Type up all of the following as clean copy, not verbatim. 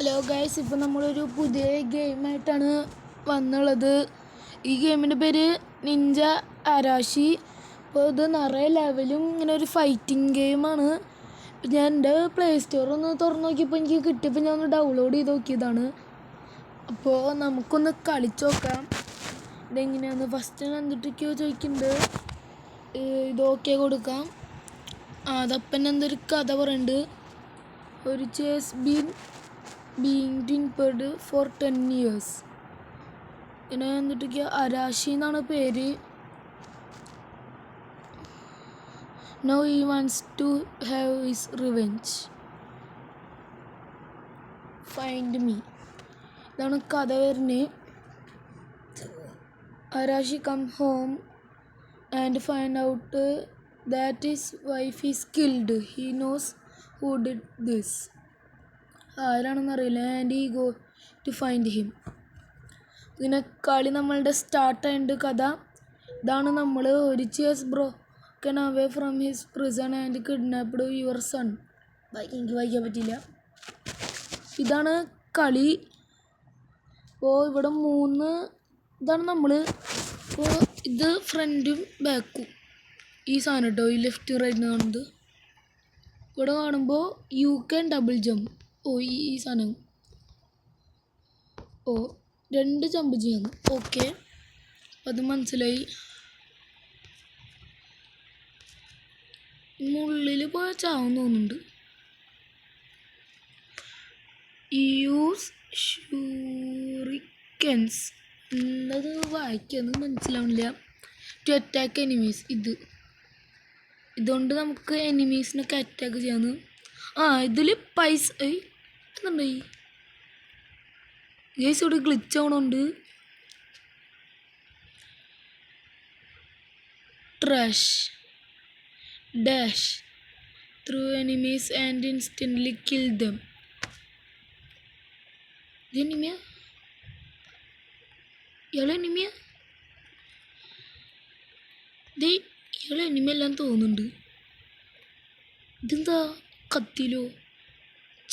Hello guys, ഇപ്പോൾ നമ്മളൊരു പുതിയ ഗെയിമായിട്ടാണ് വന്നുള്ളത്. ഈ ഗെയിമിൻ്റെ പേര് നിഞ്ച അരാഷി. അപ്പോൾ ഇത് നിറയെ ലെവലും ഇങ്ങനെ ഒരു ഫൈറ്റിംഗ് ഗെയിമാണ്. ഞാൻ എൻ്റെ പ്ലേ സ്റ്റോറൊന്ന് തുറന്ന് നോക്കിയപ്പോൾ എനിക്ക് കിട്ടിയപ്പോൾ ഞാൻ ഒന്ന് ഡൗൺലോഡ് ചെയ്ത് നോക്കിയതാണ്. അപ്പോൾ നമുക്കൊന്ന് കളിച്ച് നോക്കാം. ഇതെങ്ങനെയാണ് ഫസ്റ്റ് എന്തൊക്കെയോ ചോദിക്കുന്നുണ്ട്. ഇത് ഓക്കെ കൊടുക്കാം. അതപ്പൻ എന്തൊരു കഥ പറയുന്നുണ്ട്. ഒരു chase being twinbird for 10 years. ഇങ്ങനെ എന്നിട്ടൊക്കെ അരാഷി എന്നാണ് പേര്. Now he wants to have his revenge. Find me. ഇതാണ് കഥ വരുന്നത്. അരാഷി come home and find out that his wife is killed. He knows who did this. ആരാണെന്നറിയില്ല. ആൻഡ് ഈ ഗോ ടു ഫൈൻഡ് ഹിം. ഇങ്ങനെ കളി നമ്മളുടെ സ്റ്റാർട്ടായിട്ട് കഥ ഇതാണ്. നമ്മൾ ഒരു chase broken away from his prison and kidnapped your son. എനിക്ക് വായിക്കാൻ പറ്റില്ല. ഇതാണ് കളി. അപ്പോൾ ഇവിടെ 3 ഇതാണ് നമ്മൾ. അപ്പോൾ ഇത് ഫ്രണ്ടും ബാക്കും ഈ സാധനം കേട്ടോ. ഈ ലെഫ്റ്റ് റൈറ്റ് കാണുന്നത്. ഇവിടെ കാണുമ്പോൾ യു ക്യാൻ ഡബിൾ ജമ്പ്. ഈ സാധനം 2 ജമ്പ് ചെയ്യാന്ന്. ഓക്കെ, അത് മനസ്സിലായി. മുള്ളിൽ പോയാൽ ചാവും തോന്നുന്നുണ്ട്. യൂസ് ഷൂറിക്കൻസ് എന്നത് വായിക്കാന്ന് മനസ്സിലാവണില്ല. To attack enemies. ഇതുകൊണ്ട് നമുക്ക് എനിമീസിനൊക്കെ അറ്റാക്ക് ചെയ്യാന്ന്. ഇതിൽ പൈസ എന്നുണ്ടായി. ഗൈസ് ഇവിടെ ഗ്ലിച്ച് ആവണുണ്ട്. Trash dash through enemies and instantly kill them. ഇത് എനിമിയ? ഇയാളെ എനിമിയ? ഇയാളെ എനിമിയെല്ലാം തോന്നുന്നുണ്ട്. ഇതെന്താ കത്തിലോ?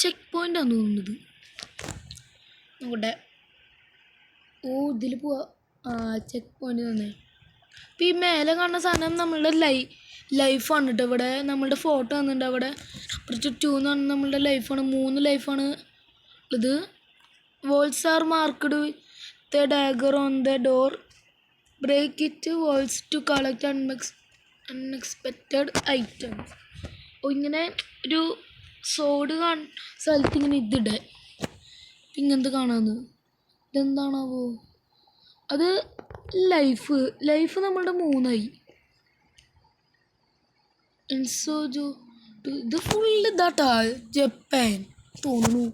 ചെക്ക് പോയിൻ്റാണ് തോന്നുന്നത്. നോക്കട്ടെ. ഇതിൽ പോവാ. ചെക്ക് പോയിൻ്റ് തന്നെ. അപ്പം ഈ മേലെ കാണുന്ന സാധനം നമ്മളുടെ ലൈഫാണ് കേട്ടോ. ഇവിടെ നമ്മളുടെ ഫോട്ടോ വന്നിട്ടുണ്ട്. അവിടെ അപ്പുറത്ത് 2 എന്ന് പറഞ്ഞാൽ നമ്മളുടെ ലൈഫാണ്. 3 ലൈഫാണ് ഉള്ളത്. Walls are marked with a dagger on the door. Break it walls to collect unexpected items. ഇങ്ങനെ ഒരു സോഡ് സ്ഥലത്ത് ഇങ്ങനെ ഇതിടെ ഇങ്ങനത്തെ കാണാന്ന്. ഇതെന്താണാവോ? അത് ലൈഫ് നമ്മളുടെ 3ആയി. ഇത് ഫുള്ള് ഇതാട്ടാ ജപ്പാൻ തോന്നുന്നു.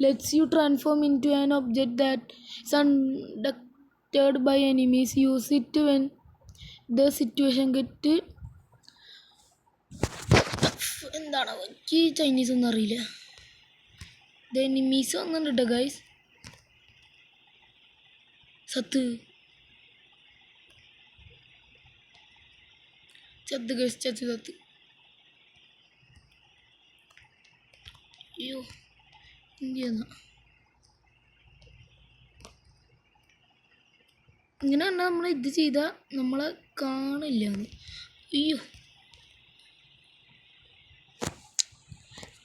Let's you transform into an object that is undetected by enemies. Use it when the situation get. എന്താണോ എനിക്ക് ചൈനീസ് ഒന്നും അറിയില്ല. ഇത് എനിമീസ് വന്നിട്ടുണ്ട് കേട്ടോ ഗൈസ്. ചത്ത് ഗൈസ്, ചത്ത്. അയ്യോ, എന്ത് ഇങ്ങനെ പറഞ്ഞാൽ നമ്മൾ ഇത് ചെയ്താൽ നമ്മളെ കാണില്ല. അയ്യോ,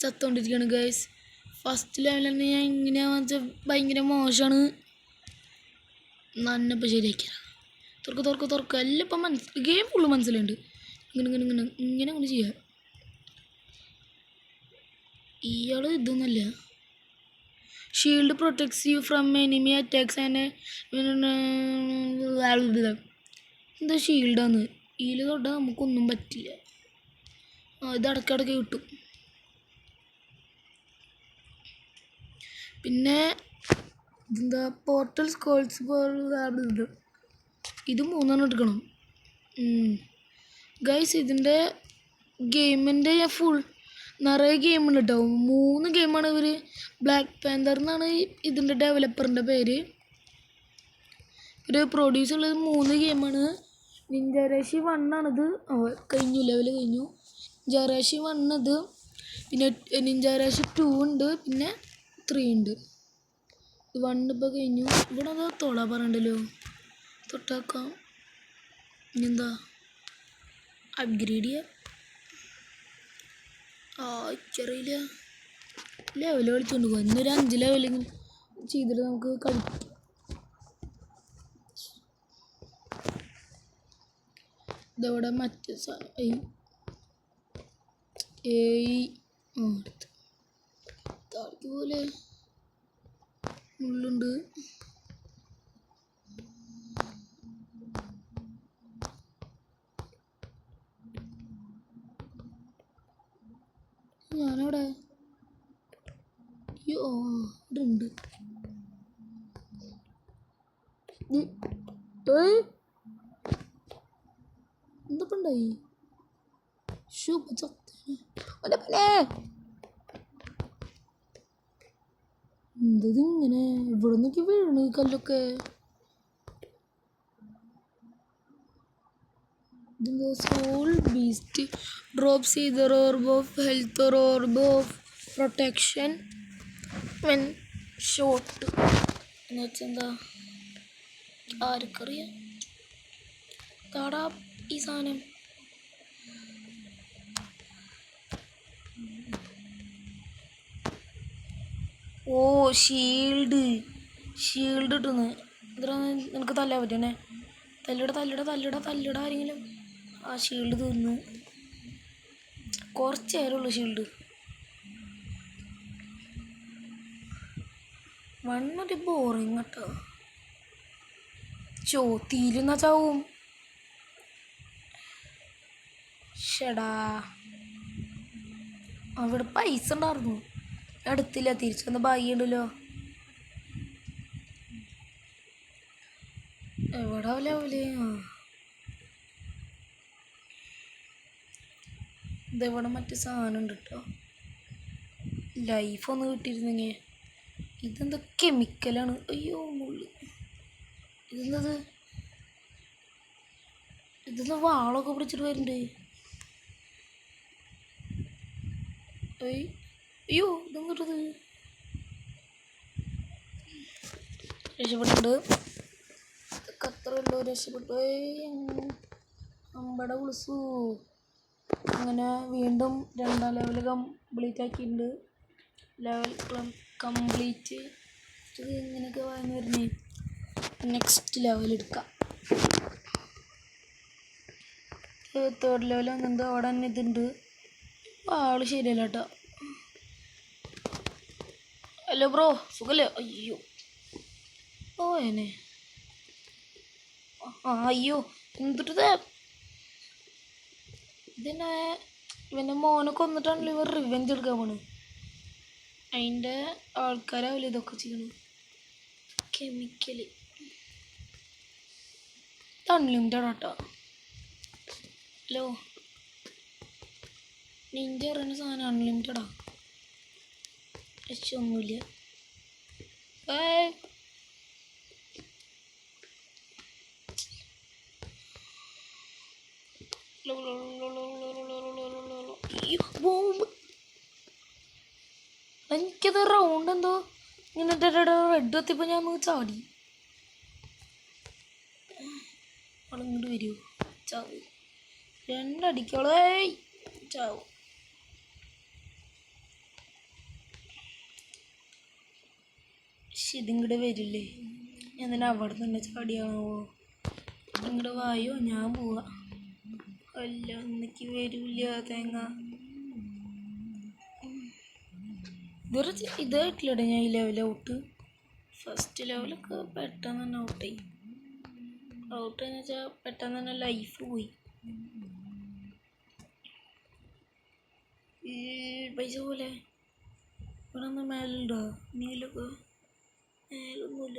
ചത്തോണ്ടിരിക്കുകയാണ് ഗൈസ്. ഫസ്റ്റ് ലെവലിൽ തന്നെ ഞാൻ ഇങ്ങനെയാണെന്ന് വെച്ചാൽ ഭയങ്കര മോശമാണ്. നന്നപ്പോൾ ശരിയാക്കിയ തുറക്ക എല്ലാം ഇപ്പം ഗെയിം ഫുള്ള് മനസ്സിലുണ്ട്. ഇങ്ങനെ ചെയ്യാം. ഇയാൾ ഇതൊന്നുമല്ല. Shield protects you from enemy attacks and എന്താ ഷീൽഡാന്ന്. ഇതിൽ തൊട്ടാൽ നമുക്കൊന്നും പറ്റില്ല. ഇത് ഇടയ്ക്കിടയ്ക്ക് കിട്ടും. പിന്നെ ഇതെന്താ പോർട്ടൽ സ്കോൾസ് ഇത് 3 എടുക്കണം ഗൈസ്. ഇതിൻ്റെ ഗെയിമിൻ്റെ ഫുൾ നിറയെ ഗെയിമുണ്ട് കേട്ടോ. 3 ഗെയിമാണ് ഇവർ. ബ്ലാക്ക് പാന്തർ എന്നാണ് ഇതിൻ്റെ ഡെവലപ്പറിൻ്റെ പേര്. ഒരു പ്രൊഡ്യൂസ് ഉള്ളത് 3 ഗെയിമാണ്. നിഞ്ച അരാഷി 1 ആണിത്. കഴിഞ്ഞു, ലെവൽ കഴിഞ്ഞു. നിഞ്ച അരാഷി 1 ഇത്. പിന്നെ നിഞ്ച അരാഷി 2 ഉണ്ട്. പിന്നെ 3 ഉണ്ട്. വണ്ണിപ്പോൾ കഴിഞ്ഞു. ഇവിടെ അത് തൊള പറയണ്ടല്ലോ, തൊട്ടാക്കാം. ഇനിയെന്താ അപ്ഗ്രേഡ് ചെയ്യാം. എനിക്കറിയില്ല. ലെവൽ കളിച്ചുകൊണ്ട് പോകാം. ഇന്നൊരു 5 ലെവലിങ് ചെയ്തിട്ട് നമുക്ക് കളിക്കാം. ഇതവിടെ മറ്റേ സാധനം താഴേക്ക് പോലെ ഉള്ളുണ്ട്. ഞാനവിടെ ഇവിടെ ഉണ്ട്. എന്താണ്ടായി? എന്തത് ഇങ്ങനെ ഇവിടെ നോക്കി വീഴണ് കല്ലൊക്കെ. ഇതെന്താ? Soul beast drops either orb of health or orb of protection when shot. എന്നുവെച്ചെന്താ ആർക്കറിയാം. താടാ ഈ സാധനം. ഷീൽഡ് ഇട്ടുന്ന്. ഇത്ര നിനക്ക് തല്ലാൻ പറ്റണേ? തല്ലിട ആരെങ്കിലും. ആ ഷീൽഡ് തീർന്നു. കുറച്ച് നേരമുള്ളൂ ഷീൽഡ്. വണ്ണൊരു ബോറിങ് കേട്ടോ. തീരുന്ന ചാവും. ഷടാ, അവിടെ പൈസ ഉണ്ടായിരുന്നു, എടുത്തില്ല. തിരിച്ചു വന്ന ബായി ഉണ്ടല്ലോ. എവിടെ ലെവല്? ഇതെവിടെ മറ്റേ സാധനം ഉണ്ട് കേട്ടോ. ലൈഫ് ഒന്ന് കിട്ടിയിരുന്നെങ്കിൽ. ഇതെന്താ കെമിക്കലാണ്? അയ്യോ മുള്ളു. ഇതെന്താ വാളൊക്കെ പിടിച്ചിട്ട് വരുന്നുണ്ട്. അയ്യോ ഇതെന്നിട്ടത് രക്ഷപ്പെട്ടിട്ടുണ്ട്. അത്രയുള്ളൂ, രക്ഷപ്പെട്ടു. അമ്പട വിളിച്ചു. അങ്ങനെ വീണ്ടും 2ാം ലെവൽ കംപ്ലീറ്റ് ആക്കിയിട്ടുണ്ട്. Level complete. ഇത് ഇങ്ങനെയൊക്കെ വാങ്ങി വരുന്നേ. നെക്സ്റ്റ് ലെവൽ എടുക്കാം. 3rd ലെവൽ വന്നിട്ട് അവിടെ തന്നെ ഇതുണ്ട്. ആള് ശരിയല്ല കേട്ടോ. ഹലോ ബ്രോ, സുഖല്ലേ? അയ്യോ എന്നെ അയ്യോ എന്തിട്ടത്? ഇതന്നെ ഇവൻ്റെ മോനെ കൊന്നിട്ടാണല്ലോ ഇവർ റിവെഞ്ച് എടുക്കാൻ പോണ്. അതിൻ്റെ ആൾക്കാരാവില്ല ഇതൊക്കെ ചെയ്യണം. കെമിക്കല് അൺലിമിറ്റഡ് ആട്ടോ. ഹലോ, നിഞ്ച പറയുന്ന സാധനം അൺലിമിറ്റഡാ. ഒന്നുമില്ല. എനിക്കത് റൗണ്ട് എന്തോ ഇങ്ങനെ റെഡ് എത്തിയപ്പോൾ ഞാൻ ചാടി. അവളിങ്ങോട്ട് വരൂ. ചാവ്. 2 അടിക്കോളേ. ചാവും. ഇതിങ്ങോട്ട് വരില്ലേ? ഞാൻ തന്നെ അവിടെ തന്നെ ചാടിയാണോ? ഇങ്ങോട്ട് വായോ, ഞാൻ പോവാ. അല്ല എനിക്ക് വരില്ല തേങ്ങ. ഇതായിട്ടില്ലടേ ഞാൻ ഈ ലെവൽ ഔട്ട്. ഫസ്റ്റ് ലെവലൊക്കെ പെട്ടെന്ന് തന്നെ ഔട്ടായി. ഔട്ടെന്ന് വെച്ചാൽ പെട്ടെന്ന് തന്നെ ലൈഫ് പോയി. പൈസ പോലെ ഇവിടെ ഒന്ന് മേലുണ്ടോ? നീലൊക്കെ മേലൊന്നുമില്ല.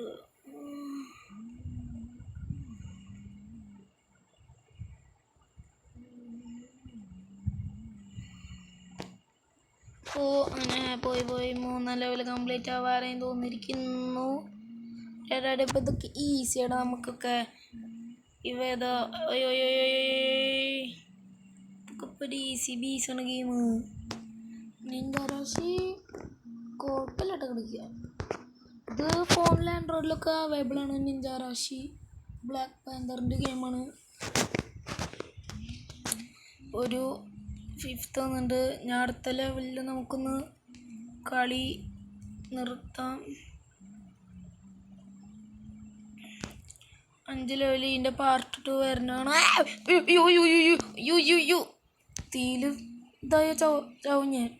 അങ്ങനെ പോയി 3ാം ലെവൽ കംപ്ലീറ്റ് ആവാറേയും തോന്നിയിരിക്കുന്നു. ഇപ്പം ഇതൊക്കെ ഈസിയാണ് നമുക്കൊക്കെ. ഇതോ ഇതൊക്കെ ഇപ്പോൾ ഒരു ഈസി ബീസാണ് ഗെയിം. നിൻ്റെ രാശി കുഴപ്പമില്ലാട്ടോ കളിക്കുക. ഇത് ഫോണിൽ ആൻഡ്രോയിഡിലൊക്കെ അവൈലബിൾ ആണ്. നിഞ്ച റാഷി ബ്ലാക്ക് പാന്തറിൻ്റെ ഗെയിമാണ്. ഒരു 5th വന്നിട്ട് ഞാൻ അടുത്ത ലെവലിൽ നമുക്കൊന്ന് കളി നിർത്താം. 5 ലെവൽ ഇതിൻ്റെ പാർട്ട് 2 വരുന്നതാണ്. തീയിൽ ഇതായ ചാവും ഞാൻ.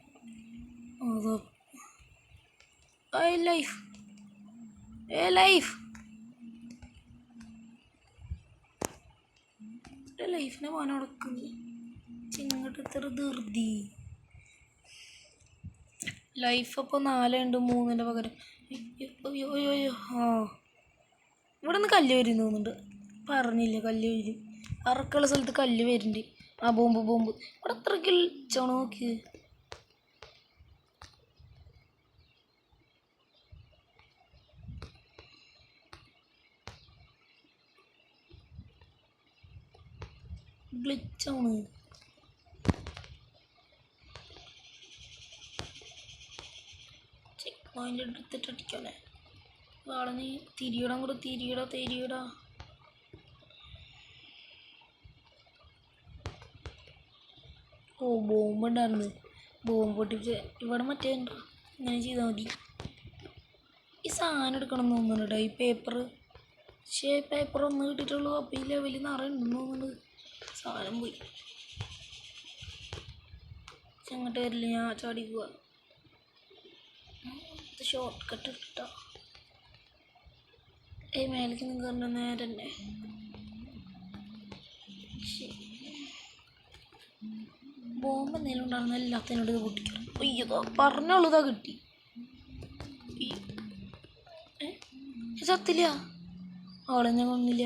അതോ ലൈഫ് ലൈഫിനെ പോകാൻ നടക്കുന്നു. ചിങ്ങട്ട് ഇത്ര ധൃതി. ലൈഫ് അപ്പോൾ 4 ഉണ്ട്, 3ൻ്റെ പകരം. ആ ഇവിടെ നിന്ന് കല്ല് വരും തോന്നുന്നുണ്ട്. പറഞ്ഞില്ല കല്ല് വരും. അറക്കുള്ള സ്ഥലത്ത് കല്ല് വരുന്നുണ്ട്. ആ ബോംബ് ഇവിടെ എത്ര കിളിച്ചാണ് നോക്കി. ഗ്ലിച്ചാണ്. ചെക്ക് പോയിന്റ് എടുത്തിട്ട് അടിക്കണേ. ആളെ നീ തിരിയിടാൻ കൂടെ തിരിയിടാ. ഓ ബോംബ് ഉണ്ടായിരുന്നു. ബോംബ് പൊട്ടിച്ച് ഇവിടെ മറ്റേ ഉണ്ടോ. ഇങ്ങനെ ചെയ്താൽ മതി. ഈ സാധനം എടുക്കണം എന്ന് തോന്നുന്നുണ്ട്. ഈ പേപ്പർ. പക്ഷേ പേപ്പർ ഒന്ന് കിട്ടിയിട്ടുള്ളൂ. അപ്പോൾ ഈ ലെവലിൽ നിറയുണ്ടെന്ന് തോന്നുന്നുണ്ട്. സാധനം പോയി. അങ്ങോട്ട് വരില്ല, ഞാൻ ചാടി പോവാ. ഷോർട്ട് കട്ട് ഇട്ടാ മേലേക്ക് നിൽക്കുന്ന നേരെ തന്നെ. ബോംബ് എന്തെങ്കിലും ഉണ്ടാകുന്ന എല്ലാത്തിനോട് ഇത് പൊട്ടിക്കണം. അയ്യോ പറഞ്ഞോളൂ കിട്ടി. ചത്തില്ല. അവളെ ഞാൻ കൊന്നില്ല.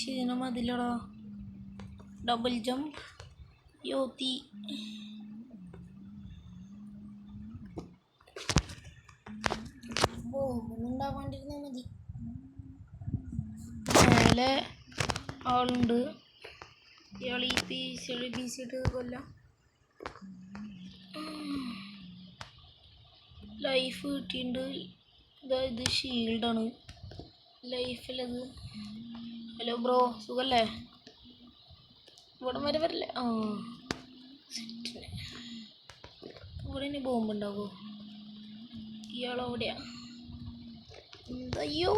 ശരി മതിലടാ. Double jump യോത്തി. ബോംബൊന്നുണ്ടാവാണ്ടിരുന്നാൽ മതി. മേലെ ആളുണ്ട്. ഇയാൾ ഈ പീസ് ഇട്ട് കൊല്ലാം. ലൈഫ് കിട്ടിയിട്ടുണ്ട്. ഇത് ഷീൽഡാണ്. ലൈഫിലത്. ഹലോ ബ്രോ, സുഖല്ലേ? ഇവിടെ വരെ വരില്ലേ? ആ സെറ്റിന്. ഇവിടെ ഇനി ബോംബ് ഉണ്ടാവുമോ? ഇയാളെവിടെയാ? അയ്യോ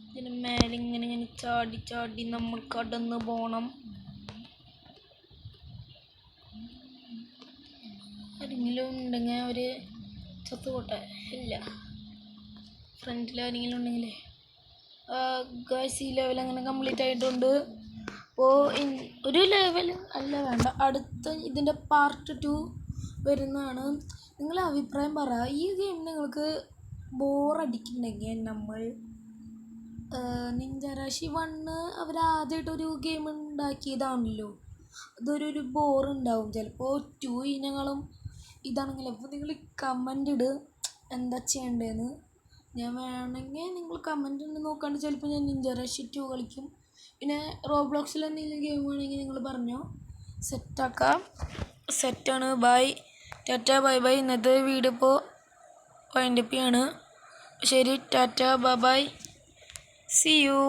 ഇതിന് മേലെ ഇങ്ങനെ ചാടി നമ്മൾ കടന്ന് പോണം. ആരെങ്കിലും ഉണ്ടെങ്കിൽ അവർ ചത്തുപോട്ടെ. ഇല്ല, ഫ്രണ്ടിൽ ആരെങ്കിലും ഉണ്ടെങ്കിലേ. ഗൈസ്, ഈ ലെവൽ അങ്ങനെ കംപ്ലീറ്റ് ആയിട്ടുണ്ട്. അപ്പോൾ ഒരു ലെവൽ അല്ല വേണ്ട, അടുത്ത ഇതിൻ്റെ പാർട്ട് 2 വരുന്നതാണ്. നിങ്ങളെ അഭിപ്രായം പറ. ഈ ഗെയിം നിങ്ങൾക്ക് ബോറടിക്കുന്നുണ്ടെങ്കിൽ നമ്മൾ നിഞ്ച റാഷി 1 അവരാദ്യമായിട്ടൊരു ഗെയിം ഉണ്ടാക്കിയതാണല്ലോ. അതൊരു ബോറുണ്ടാവും ചിലപ്പോൾ. 2 ഇനങ്ങളും ഇതാണെങ്കിലും. അപ്പോൾ നിങ്ങൾ കമൻ്റ് ഇട് എന്താ ചെയ്യേണ്ടതെന്ന്. ഞാൻ വേണമെങ്കിൽ നിങ്ങൾ കമൻ്റ് ഉണ്ട് നോക്കാണ്ട് ചിലപ്പോൾ ഞാൻ നിഞ്ച റാഷി 2 കളിക്കും. പിന്നെ റോബ്ലോക്സിൽ എന്തെങ്കിലും ഗെയിം വേണമെങ്കിൽ നിങ്ങൾ പറഞ്ഞോ, സെറ്റാക്കാം. സെറ്റാണ്. ബൈ, ടാറ്റ, ബൈ. ഇന്നത്തെ വീഡിയോ ഇപ്പോൾ വൈൻഡപ്പ് ചെയ്യാണ്. ശരി, ടാറ്റ, ബൈ, സീ യു.